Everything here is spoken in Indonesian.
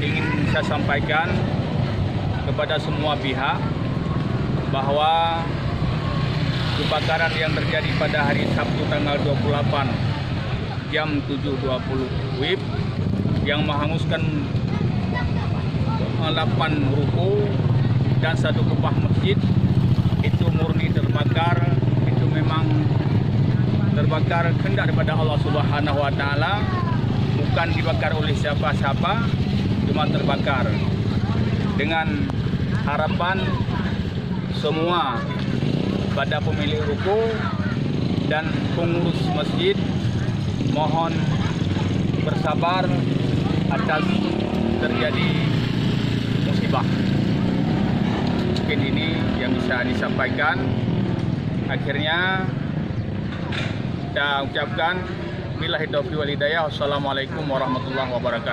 ingin saya sampaikan kepada semua pihak bahwa kebakaran yang terjadi pada hari Sabtu tanggal 28 jam 7.20 WIB yang menghanguskan 8 ruko dan 1 kubah masjid itu murni terbakar. Itu memang terbakar kehendak daripada Allah Subhanahu wa Ta'ala, bukan dibakar oleh siapa-siapa, cuma terbakar. Dengan harapan semua pada pemilik ruko dan pengurus masjid mohon bersabar atas terjadi musibah. Mungkin ini yang bisa disampaikan. Akhirnya kita ucapkan billahi taufiq wal hidayah. Wassalamualaikum warahmatullahi wabarakatuh.